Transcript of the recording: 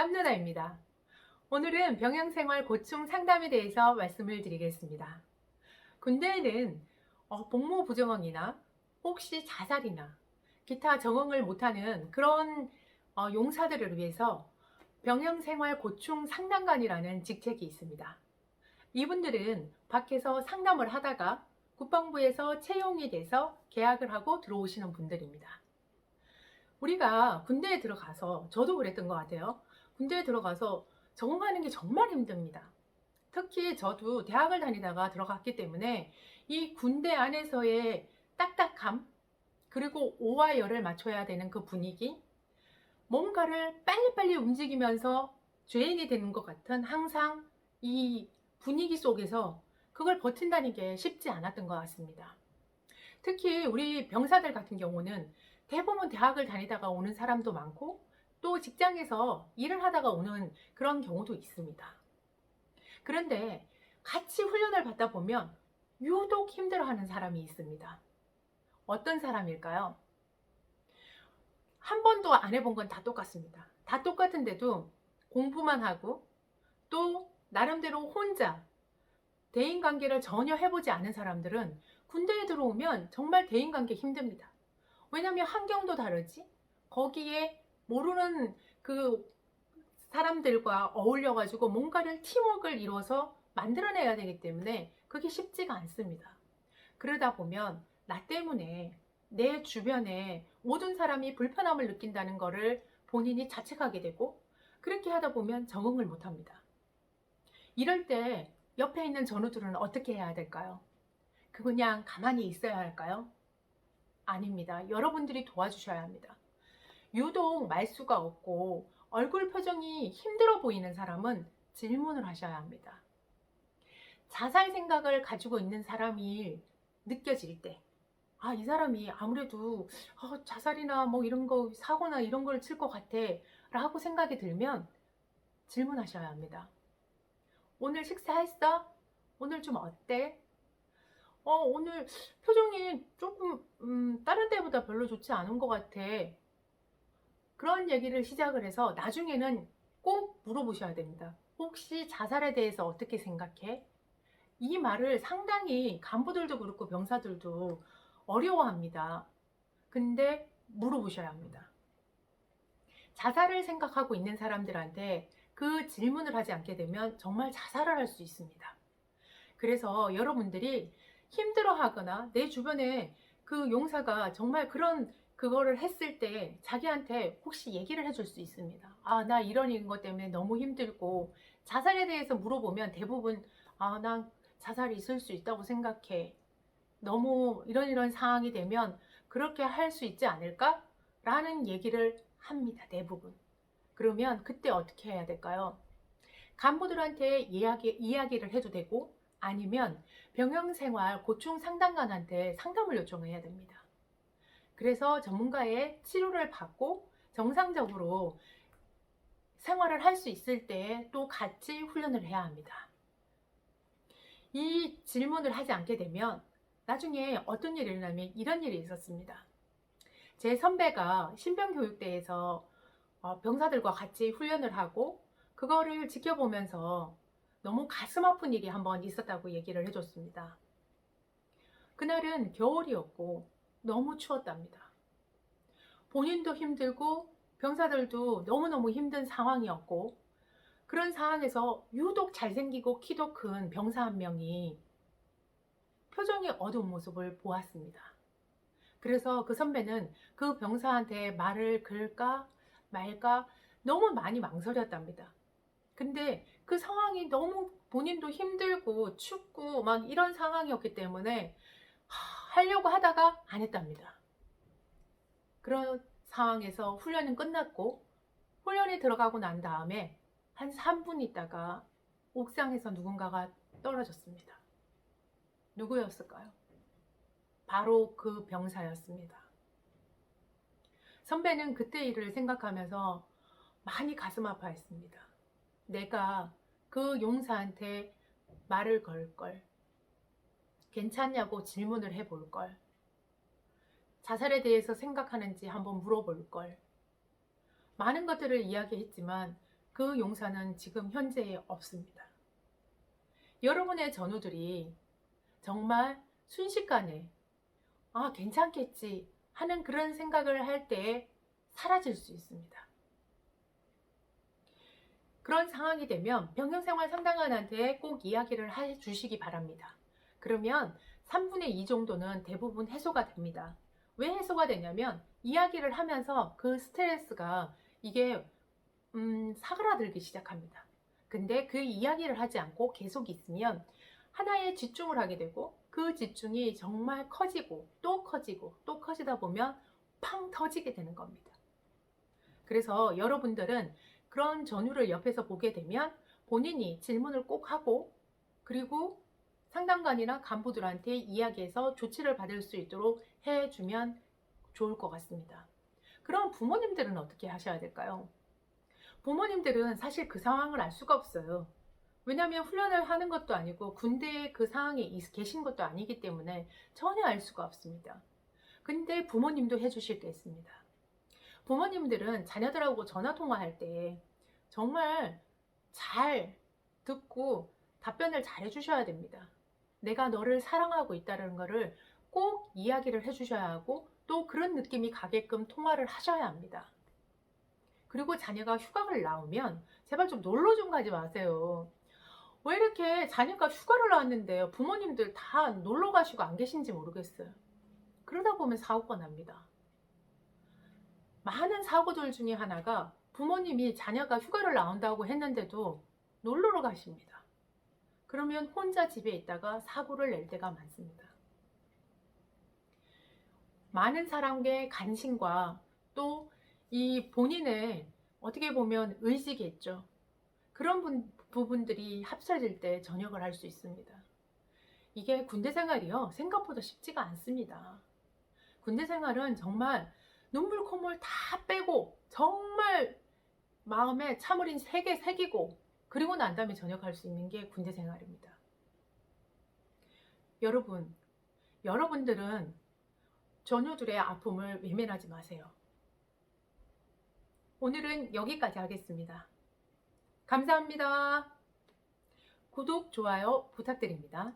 깜누나입니다. 오늘은 병영생활 고충 상담에 대해서 말씀을 드리겠습니다. 군대에는 복무 부정응이나 혹시 자살이나 기타 적응을 못하는 그런 용사들을 위해서 병영생활 고충 상담관이라는 직책이 있습니다. 이분들은 밖에서 상담을 하다가 국방부에서 채용이 돼서 계약을 하고 들어오시는 분들입니다. 우리가 군대에 들어가서, 저도 그랬던 것 같아요. 군대에 들어가서 적응하는 게 정말 힘듭니다. 특히 저도 대학을 다니다가 들어갔기 때문에 이 군대 안에서의 딱딱함, 그리고 오와 열을 맞춰야 되는 그 분위기, 뭔가를 빨리빨리 움직이면서 주행이 되는 것 같은 항상 이 분위기 속에서 그걸 버틴다는 게 쉽지 않았던 것 같습니다. 특히 우리 병사들 같은 경우는 대부분 대학을 다니다가 오는 사람도 많고 또 직장에서 일을 하다가 오는 그런 경우도 있습니다. 그런데 같이 훈련을 받다 보면 유독 힘들어하는 사람이 있습니다. 어떤 사람일까요? 한 번도 안 해본 건 다 똑같습니다. 다 똑같은데도 공부만 하고 또 나름대로 혼자 대인관계를 전혀 해보지 않은 사람들은 군대에 들어오면 정말 대인관계 힘듭니다. 왜냐하면 환경도 다르지, 거기에 모르는 그 사람들과 어울려가지고 뭔가를 팀워크를 이뤄서 만들어내야 되기 때문에 그게 쉽지가 않습니다. 그러다 보면 나 때문에 내 주변에 모든 사람이 불편함을 느낀다는 것을 본인이 자책하게 되고, 그렇게 하다 보면 적응을 못합니다. 이럴 때 옆에 있는 전우들은 어떻게 해야 될까요? 그냥 가만히 있어야 할까요? 아닙니다. 여러분들이 도와주셔야 합니다. 유독 말수가 없고 얼굴 표정이 힘들어 보이는 사람은 질문을 하셔야 합니다. 자살 생각을 가지고 있는 사람이 느껴질 때, 이 사람이 아무래도 자살이나 뭐 이런 거, 사고나 이런 걸 칠 것 같아 라고 생각이 들면 질문하셔야 합니다. 오늘 식사했어? 오늘 좀 어때? 오늘 표정이 조금 다른 때보다 별로 좋지 않은 것 같아. 그런 얘기를 시작을 해서 나중에는 꼭 물어보셔야 됩니다. 혹시 자살에 대해서 어떻게 생각해? 이 말을 상당히 간부들도 그렇고 병사들도 어려워합니다. 근데 물어보셔야 합니다. 자살을 생각하고 있는 사람들한테 그 질문을 하지 않게 되면 정말 자살을 할 수 있습니다. 그래서 여러분들이 힘들어하거나 내 주변에 그 용사가 정말 그거를 했을 때 자기한테 혹시 얘기를 해줄 수 있습니다. 나 이런 것 때문에 너무 힘들고, 자살에 대해서 물어보면 대부분 난 자살이 있을 수 있다고 생각해. 너무 이런 상황이 되면 그렇게 할 수 있지 않을까? 라는 얘기를 합니다. 대부분. 그러면 그때 어떻게 해야 될까요? 간부들한테 이야기를 해도 되고, 아니면 병영생활 고충 상담관한테 상담을 요청해야 됩니다. 그래서 전문가의 치료를 받고 정상적으로 생활을 할 수 있을 때 또 같이 훈련을 해야 합니다. 이 질문을 하지 않게 되면 나중에 어떤 일이 일어나면 이런 일이 있었습니다. 제 선배가 신병교육대에서 병사들과 같이 훈련을 하고 그거를 지켜보면서 너무 가슴 아픈 일이 한번 있었다고 얘기를 해줬습니다. 그날은 겨울이었고 너무 추웠답니다. 본인도 힘들고 병사들도 너무너무 힘든 상황이었고, 그런 상황에서 유독 잘생기고 키도 큰 병사 한 명이 표정이 어두운 모습을 보았습니다. 그래서 그 선배는 그 병사한테 말을 걸까 말까 너무 많이 망설였답니다. 근데 그 상황이 너무 본인도 힘들고 춥고 막 이런 상황이었기 때문에 하려고 하다가 안 했답니다. 그런 상황에서 훈련은 끝났고, 훈련에 들어가고 난 다음에 한 3분 있다가 옥상에서 누군가가 떨어졌습니다. 누구였을까요? 바로 그 병사였습니다. 선배는 그때 일을 생각하면서 많이 가슴 아파했습니다. 내가 그 용사한테 말을 걸 걸, 괜찮냐고 질문을 해볼 걸, 자살에 대해서 생각하는지 한번 물어볼 걸, 많은 것들을 이야기했지만 그 용사는 지금 현재에 없습니다. 여러분의 전우들이 정말 순식간에 괜찮겠지 하는 그런 생각을 할 때에 사라질 수 있습니다. 그런 상황이 되면 병영생활 상담관한테 꼭 이야기를 해 주시기 바랍니다. 그러면 3분의 2 정도는 대부분 해소가 됩니다. 왜 해소가 되냐면 이야기를 하면서 그 스트레스가 이게 사그라들기 시작합니다. 근데 그 이야기를 하지 않고 계속 있으면 하나에 집중을 하게 되고 그 집중이 정말 커지고 또 커지고 또 커지다 보면 팡 터지게 되는 겁니다. 그래서 여러분들은 그런 전우를 옆에서 보게 되면 본인이 질문을 꼭 하고 그리고 상담관이나 간부들한테 이야기해서 조치를 받을 수 있도록 해주면 좋을 것 같습니다. 그럼 부모님들은 어떻게 하셔야 될까요? 부모님들은 사실 그 상황을 알 수가 없어요. 왜냐하면 훈련을 하는 것도 아니고 군대에 그 상황에 계신 것도 아니기 때문에 전혀 알 수가 없습니다. 근데 부모님도 해주실 게 있습니다. 부모님들은 자녀들하고 전화 통화할 때 정말 잘 듣고 답변을 잘 해주셔야 됩니다. 내가 너를 사랑하고 있다는 것을 꼭 이야기를 해주셔야 하고 또 그런 느낌이 가게끔 통화를 하셔야 합니다. 그리고 자녀가 휴가를 나오면 제발 좀 놀러 좀 가지 마세요. 왜 이렇게 자녀가 휴가를 나왔는데 부모님들 다 놀러 가시고 안 계신지 모르겠어요. 그러다 보면 사고가 납니다. 많은 사고들 중에 하나가 부모님이 자녀가 휴가를 나온다고 했는데도 놀러 가십니다. 그러면 혼자 집에 있다가 사고를 낼 때가 많습니다. 많은 사람의 간신과 또 이 본인의 어떻게 보면 의지겠죠. 그런 부분들이 합쳐질 때 전역을 할 수 있습니다. 이게 군대 생활이요, 생각보다 쉽지가 않습니다. 군대 생활은 정말 눈물 콧물 다 빼고 정말 마음에 참을인 3개 새기고 그리고 난 다음에 전역할 수 있는 게 군대 생활입니다. 여러분들은 전우들의 아픔을 외면하지 마세요. 오늘은 여기까지 하겠습니다. 감사합니다. 구독, 좋아요 부탁드립니다.